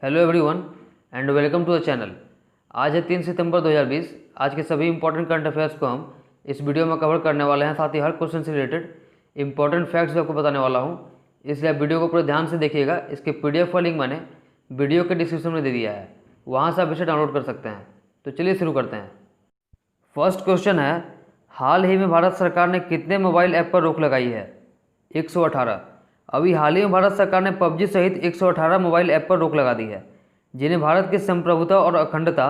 Hello everyone and welcome to the channel. आज है 3 सितंबर 2020। आज के सभी इंपॉर्टेंट करंट अफेयर्स को हम इस वीडियो में कवर करने वाले हैं। साथ ही हर क्वेश्चन से रिलेटेड इंपॉर्टेंट फैक्ट्स भी आपको बताने वाला हूं, इसलिए आप वीडियो को पूरे ध्यान से देखिएगा। इसके पीडीएफ का लिंक मैंने वीडियो के डिस्क्रिप्शन में दे दिया है, वहाँ से आप इसे डाउनलोड कर सकते हैं। तो चलिए शुरू करते हैं। फर्स्ट क्वेश्चन है, हाल ही में भारत सरकार ने कितने मोबाइल ऐप पर रोक लगाई है? 118। अभी हाल ही में भारत सरकार ने पबजी सहित 118 मोबाइल ऐप पर रोक लगा दी है, जिन्हें भारत की संप्रभुता और अखंडता,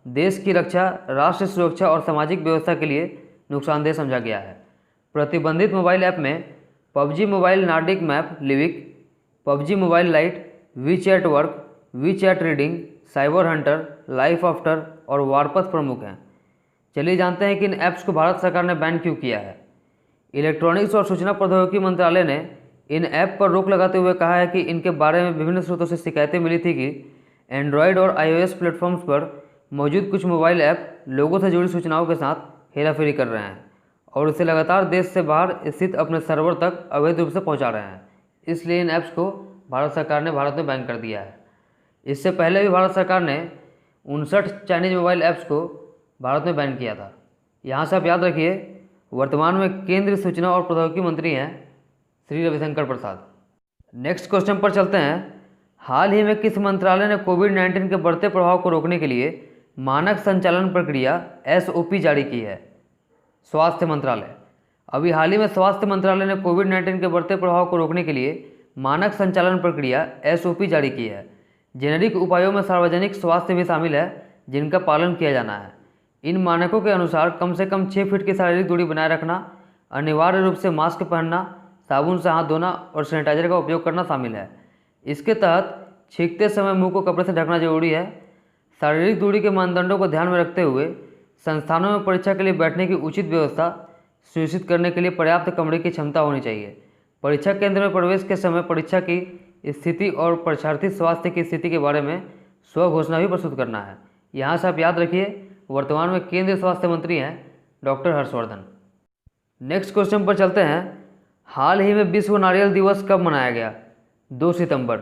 देश की रक्षा, राष्ट्रीय सुरक्षा और सामाजिक व्यवस्था के लिए नुकसानदेह समझा गया है। प्रतिबंधित मोबाइल ऐप में PUBG Mobile, Nordic Map, Livik, PUBG Mobile Lite, WeChat Work, WeChat Reading, Cyber Hunter, Life After और वारपथ प्रमुख हैं। चलिए जानते हैं कि इन ऐप्स को भारत सरकार ने बैन क्यों किया है। इलेक्ट्रॉनिक्स और सूचना प्रौद्योगिकी मंत्रालय ने इन ऐप पर रोक लगाते हुए कहा है कि इनके बारे में विभिन्न स्रोतों से शिकायतें मिली थी कि एंड्रॉयड और आईओएस प्लेटफॉर्म्स पर मौजूद कुछ मोबाइल ऐप लोगों से जुड़ी सूचनाओं के साथ हेराफेरी कर रहे हैं और इसे लगातार देश से बाहर स्थित अपने सर्वर तक अवैध रूप से पहुंचा रहे हैं। इसलिए इन ऐप्स को भारत सरकार ने भारत में बैन कर दिया है। इससे पहले भी भारत सरकार ने 59 चाइनीज मोबाइल ऐप्स को भारत में बैन किया था। यहाँ से आप याद रखिए, वर्तमान में केंद्रीय सूचना और प्रौद्योगिकी मंत्री हैं श्री रविशंकर प्रसाद। नेक्स्ट क्वेश्चन पर चलते हैं। हाल ही में किस मंत्रालय ने कोविड-19 के बढ़ते प्रभाव को रोकने के लिए मानक संचालन प्रक्रिया एसओपी जारी की है? स्वास्थ्य मंत्रालय। अभी हाल ही में स्वास्थ्य मंत्रालय ने कोविड-19 के बढ़ते प्रभाव को रोकने के लिए मानक संचालन प्रक्रिया एसओपी जारी की है। जेनेरिक उपायों में सार्वजनिक स्वास्थ्य भी शामिल है, जिनका पालन किया जाना है। इन मानकों के अनुसार कम से कम 6 फीट की शारीरिक दूरी बनाए रखना, अनिवार्य रूप से मास्क पहनना, साबुन से हाथ धोना और सैनिटाइजर का उपयोग करना शामिल है। इसके तहत छींकते समय मुंह को कपड़े से ढकना जरूरी है। शारीरिक दूरी के मानदंडों को ध्यान में रखते हुए संस्थानों में परीक्षा के लिए बैठने की उचित व्यवस्था सुनिश्चित करने के लिए पर्याप्त कमरे की क्षमता होनी चाहिए। परीक्षा केंद्र में प्रवेश के समय परीक्षा की स्थिति और परीक्षार्थी स्वास्थ्य की स्थिति के बारे में स्व घोषणा भी प्रस्तुत करना है। यहाँ से आप याद रखिए, वर्तमान में केंद्रीय स्वास्थ्य मंत्री हैं डॉक्टर हर्षवर्धन। नेक्स्ट क्वेश्चन पर चलते हैं। हाल ही में विश्व नारियल दिवस कब मनाया गया? 2 सितंबर।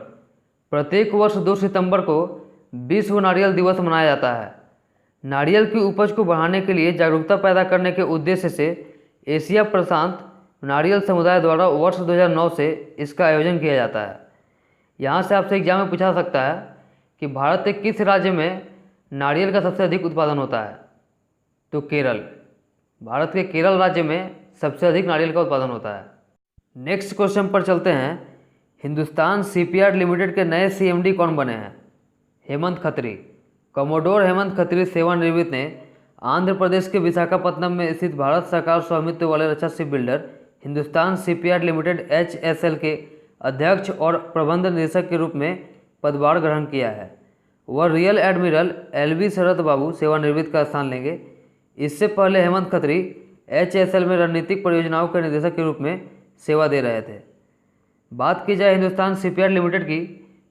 प्रत्येक वर्ष 2 सितंबर को विश्व नारियल दिवस मनाया जाता है। नारियल की उपज को बढ़ाने के लिए जागरूकता पैदा करने के उद्देश्य से एशिया प्रशांत नारियल समुदाय द्वारा वर्ष 2009 से इसका आयोजन किया जाता है। यहाँ से आपसे एग्जाम में पूछा जा सकता है कि भारत के किस राज्य में नारियल का सबसे अधिक उत्पादन होता है? तो केरल। भारत के केरल राज्य में सबसे अधिक नारियल का उत्पादन होता है। नेक्स्ट क्वेश्चन पर चलते हैं। हिंदुस्तान शिपयार्ड लिमिटेड के नए सीएमडी कौन बने हैं? हेमंत खत्री। कमोडोर हेमंत खत्री सेवानिवृत्त ने आंध्र प्रदेश के विशाखापत्तनम में स्थित भारत सरकार स्वामित्व वाले रक्षा ship builder Hindustan shipyard limited HSL के अध्यक्ष और प्रबंध निदेशक के रूप में पदभार ग्रहण किया है। वह रियल एडमिरल एलवी शरद बाबू सेवानिवृत्त का स्थान लेंगे। इससे पहले हेमंत खत्री एचएसएल में रणनीतिक परियोजनाओं के निदेशक के रूप में सेवा दे रहे थे। बात की जाए हिंदुस्तान शिपयार्ड लिमिटेड की,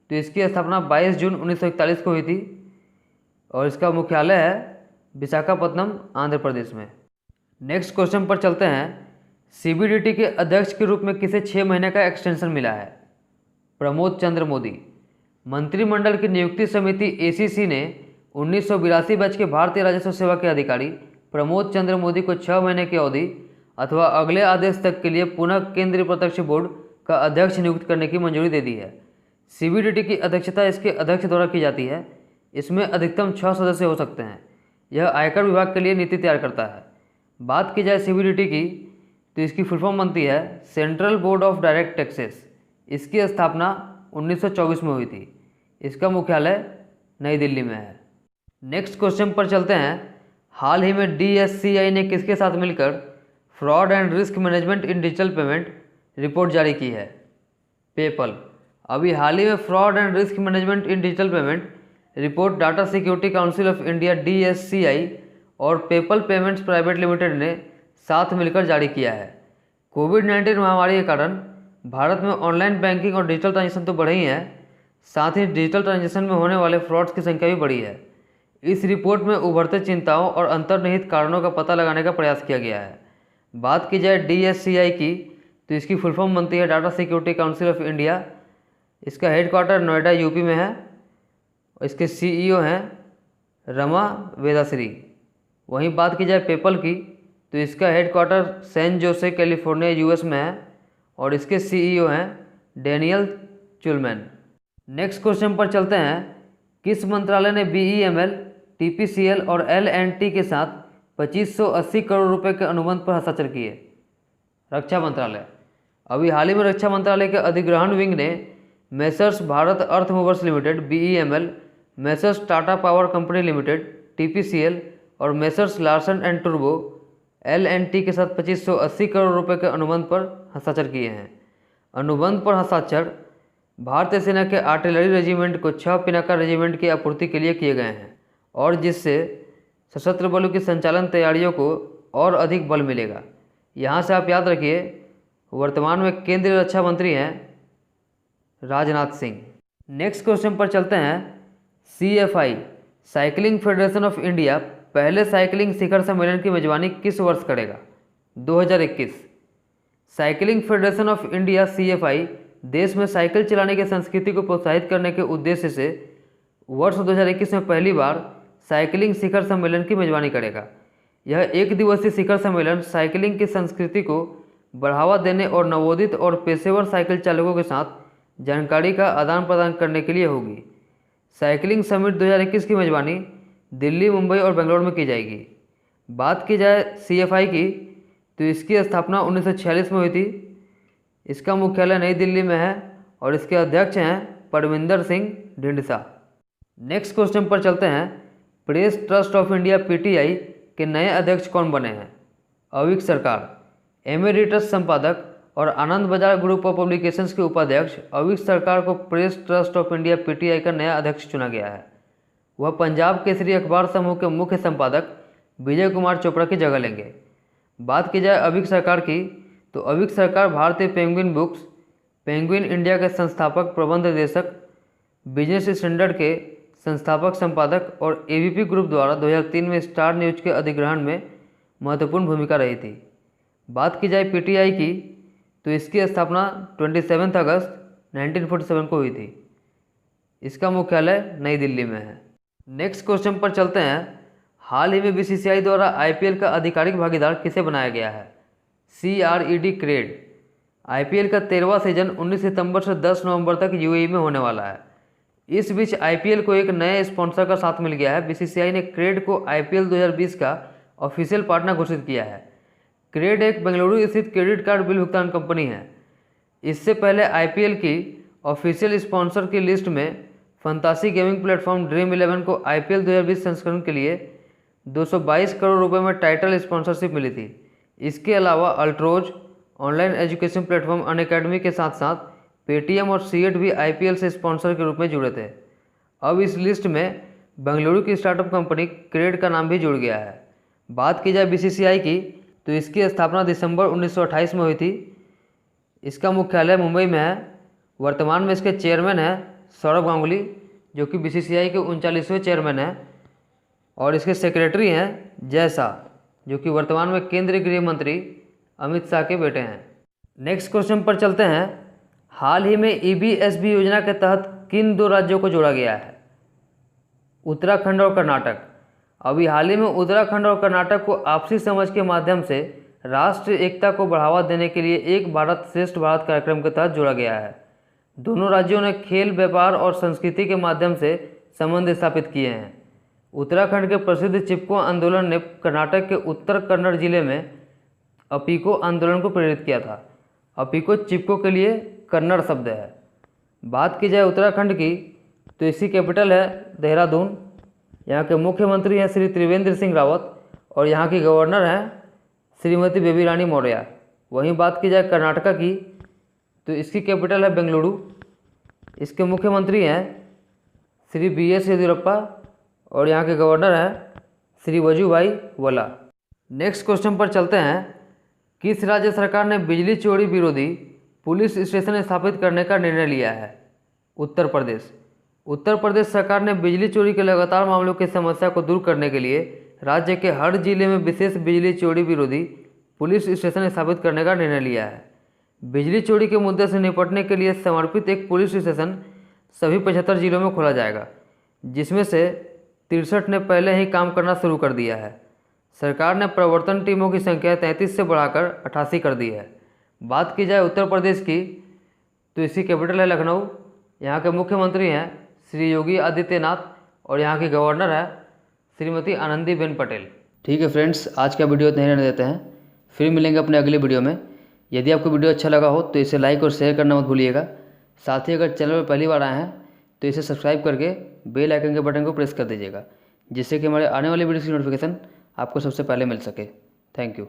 तो इसकी स्थापना 22 जून 1941 को हुई थी और इसका मुख्यालय है विशाखापत्तनम, आंध्र प्रदेश में। नेक्स्ट क्वेश्चन पर चलते हैं। सीबीडीटी के अध्यक्ष के रूप में किसे 6 महीने का एक्सटेंशन मिला है? प्रमोद चंद्र मोदी। मंत्रिमंडल की नियुक्ति समिति एसीसी ने 1982 बैच के भारतीय राजस्व सेवा के अधिकारी प्रमोद चंद्र मोदी को 6 महीने की अवधि अथवा अगले आदेश तक के लिए पुनः केंद्रीय प्रत्यक्ष बोर्ड का अध्यक्ष नियुक्त करने की मंजूरी दे दी है। सीबीडीटी की अध्यक्षता इसके अध्यक्ष द्वारा की जाती है। इसमें अधिकतम 6 सदस्य हो सकते हैं। यह आयकर विभाग के लिए नीति तैयार करता है। बात की जाए सीबीडीटी की, तो इसकी फुल फॉर्म बनती है central board of direct taxes. इसकी स्थापना 1924 में हुई थी। इसका मुख्यालय नई दिल्ली में है। नेक्स्ट क्वेश्चन पर चलते हैं। हाल ही में डीएससीआई ने किसके साथ मिलकर fraud and risk management in digital payment report जारी की है? पेपल। अभी हाल ही में fraud and risk management in digital payment report data security council of India DSCI और पेपल पेमेंट्स प्राइवेट लिमिटेड ने साथ मिलकर जारी किया है। कोविड-19 महामारी के कारण भारत में ऑनलाइन बैंकिंग और डिजिटल ट्रांजेक्शन तो बढ़े ही हैं, साथ ही डिजिटल ट्रांजेक्शन में होने वाले फ्रॉड्स की संख्या भी बढ़ी है। इस रिपोर्ट में उभरते चिंताओं और अंतर्निहित कारणों का पता लगाने का प्रयास किया गया है। बात की जाए डीएससीआई की, तो इसकी फुल फॉर्म बनती है data security council of India. इसका हेडक्वार्टर नोएडा यूपी में है और इसके CEO हैं रमा वेदाश्री। वहीं बात की जाए पेपल की तो इसका headquarter San Jose California US में है और इसके CEO हैं डैनियल चुलमैन। नेक्स्ट क्वेश्चन पर चलते हैं। किस मंत्रालय ने BEML, TPCL और L&T के साथ 2580 करोड़ रुपए के अनुबंध पर हस्ताक्षर किए? रक्षा मंत्रालय। अभी हाल ही में रक्षा मंत्रालय के अधिग्रहण विंग ने messrs Bharat earth movers limited BEML, messrs Tata power company limited TPCL और messrs Larsen and Toubro L&T के साथ 2580 करोड़ रुपए के अनुबंध पर हस्ताक्षर किए हैं। अनुबंध पर हस्ताक्षर भारतीय सेना के आर्टिलरी रेजिमेंट को 6 पिनाका रेजिमेंट की आपूर्ति के लिए किए गए हैं और जिससे सशस्त्र बलों की संचालन तैयारियों को और अधिक बल मिलेगा। यहाँ से आप याद रखिए, वर्तमान में केंद्रीय रक्षा मंत्री हैं राजनाथ सिंह। नेक्स्ट क्वेश्चन पर चलते हैं। CFI cycling federation of India पहले साइकिलिंग शिखर सम्मेलन की मेजबानी किस वर्ष करेगा? 2021। Cycling federation of India CFI देश में साइकिल चलाने की संस्कृति को प्रोत्साहित करने के उद्देश्य से वर्ष 2021 में पहली बार साइकिलिंग शिखर सम्मेलन की मेजबानी करेगा। यह एक दिवसीय शिखर सम्मेलन साइकिलिंग की संस्कृति को बढ़ावा देने और नवोदित और पेशेवर साइकिल चालकों के साथ जानकारी का आदान प्रदान करने के लिए होगी। साइकिलिंग समिट 2021 की मेजबानी दिल्ली, मुंबई और बेंगलोर में की जाएगी। बात की जाए CFI की तो इसकी स्थापना 1946 में हुई थी। इसका मुख्यालय नई दिल्ली में है और इसके अध्यक्ष हैं परविंदर सिंह ढींडसा। नेक्स्ट क्वेश्चन पर चलते हैं। Press trust of India PTI के नए अध्यक्ष कौन बने हैं? अविक सरकार। एमेरिटस संपादक और आनंद बाजार ग्रुप ऑफ पब्लिकेशंस के उपाध्यक्ष अविक सरकार को press trust of India PTI का नया अध्यक्ष चुना गया है। वह पंजाब केसरी अखबार समूह के मुख्य संपादक विजय कुमार चोपड़ा की जगह लेंगे। बात की जाए अविक सरकार की तो अविक सरकार भारतीय पेंगुइन बुक्स, पेंगुइन इंडिया के संस्थापक प्रबंध निदेशक, बिजनेस स्टैंडर्ड के संस्थापक संपादक और ABP ग्रुप द्वारा 2003 में स्टार न्यूज के अधिग्रहण में महत्वपूर्ण भूमिका रही थी। बात की जाए PTI की तो इसकी स्थापना 27 अगस्त 1947 को हुई थी। इसका मुख्यालय नई दिल्ली में है। नेक्स्ट क्वेश्चन पर चलते हैं। हाल ही में BCCI द्वारा IPL का आधिकारिक भागीदार किसे बनाया गया है? CRED crate. IPL का 13वां सीजन 19 सितंबर से 10 नवंबर तक UAE में होने वाला है। इस बीच IPL को एक नए स्पॉन्सर का साथ मिल गया है। BCCI ने क्रेड को IPL 2020 का ऑफिशियल पार्टनर घोषित किया है। क्रेड एक बेंगलुरु स्थित क्रेडिट कार्ड बिल भुगतान कंपनी है। इससे पहले IPL की ऑफिशियल स्पॉन्सर की लिस्ट में फंतासी गेमिंग प्लेटफॉर्म ड्रीम 11 को IPL 2020 संस्करण के लिए 222 करोड़ रुपए में टाइटल स्पॉन्सरशिप मिली थी। इसके अलावा Altroz, online education platform Unacademy के साथ साथ पेटीएम और सीएट भी IPL से स्पॉन्सर के रूप में जुड़े थे। अब इस लिस्ट में बेंगलुरु की स्टार्टअप कंपनी क्रेड का नाम भी जुड़ गया है। बात की जाए BCCI की तो इसकी स्थापना दिसंबर 1928 में हुई थी। इसका मुख्यालय मुंबई में है। वर्तमान में इसके चेयरमैन हैं सौरभ गांगुली, जो कि BCCI के 39वें चेयरमैन हैं, और इसके सेक्रेटरी हैं जय शाह, जो कि वर्तमान में केंद्रीय गृह मंत्री अमित शाह के बेटे हैं। नेक्स्ट क्वेश्चन पर चलते हैं। हाल ही में EBSB योजना के तहत किन 2 राज्यों को जोड़ा गया है? उत्तराखंड और कर्नाटक। अभी हाल ही में उत्तराखंड और कर्नाटक को आपसी समझ के माध्यम से राष्ट्रीय एकता को बढ़ावा देने के लिए एक भारत श्रेष्ठ भारत कार्यक्रम के तहत जोड़ा गया है। दोनों राज्यों ने खेल, व्यापार और संस्कृति के माध्यम से संबंध स्थापित किए हैं। उत्तराखंड के प्रसिद्ध चिपको आंदोलन ने कर्नाटक के उत्तर कन्नड़ जिले में अपीको आंदोलन को प्रेरित किया था। अपीको चिपको के लिए कन्नड़ शब्द है। बात की जाए उत्तराखंड की तो इसकी कैपिटल है देहरादून। यहाँ के मुख्यमंत्री हैं श्री त्रिवेंद्र सिंह रावत और यहाँ की गवर्नर हैं श्रीमती बेबी रानी मौर्य। वहीं बात की जाए कर्नाटका की तो इसकी कैपिटल है बेंगलुरु। इसके मुख्यमंत्री हैं श्री BS येदियुरप्पा और यहाँ के गवर्नर हैं श्री वजुभाई वाला। नेक्स्ट क्वेश्चन पर चलते हैं। किस राज्य सरकार ने बिजली चोरी विरोधी पुलिस स्टेशन स्थापित करने का निर्णय लिया है? उत्तर प्रदेश। उत्तर प्रदेश सरकार ने बिजली चोरी के लगातार मामलों की समस्या को दूर करने के लिए राज्य के हर जिले में विशेष बिजली चोरी विरोधी पुलिस स्टेशन स्थापित करने का निर्णय लिया है। बिजली चोरी के मुद्दे से निपटने के लिए समर्पित एक पुलिस स्टेशन सभी 75 जिलों में खोला जाएगा। जिसमें से 63 ने पहले ही काम करना शुरू कर दिया है। सरकार ने प्रवर्तन टीमों की संख्या 33 से बढ़ाकर 88 कर दी है। बात की जाए उत्तर प्रदेश की तो इसकी कैपिटल है लखनऊ। यहाँ के मुख्यमंत्री हैं श्री योगी आदित्यनाथ और यहाँ की गवर्नर है श्रीमती आनंदीबेन पटेल। ठीक है फ्रेंड्स, आज का वीडियो इतना ही रहने देते हैं, फिर मिलेंगे अपने अगले वीडियो में। यदि आपको वीडियो अच्छा लगा हो तो इसे लाइक और शेयर करना मत भूलिएगा। साथ ही अगर चैनल पर पहली बार आए हैं तो इसे सब्सक्राइब करके बेल आइकन के बटन को प्रेस कर दीजिएगा, जिससे कि हमारे आने वाली वीडियो की नोटिफिकेशन आपको सबसे पहले मिल सके। Thank you.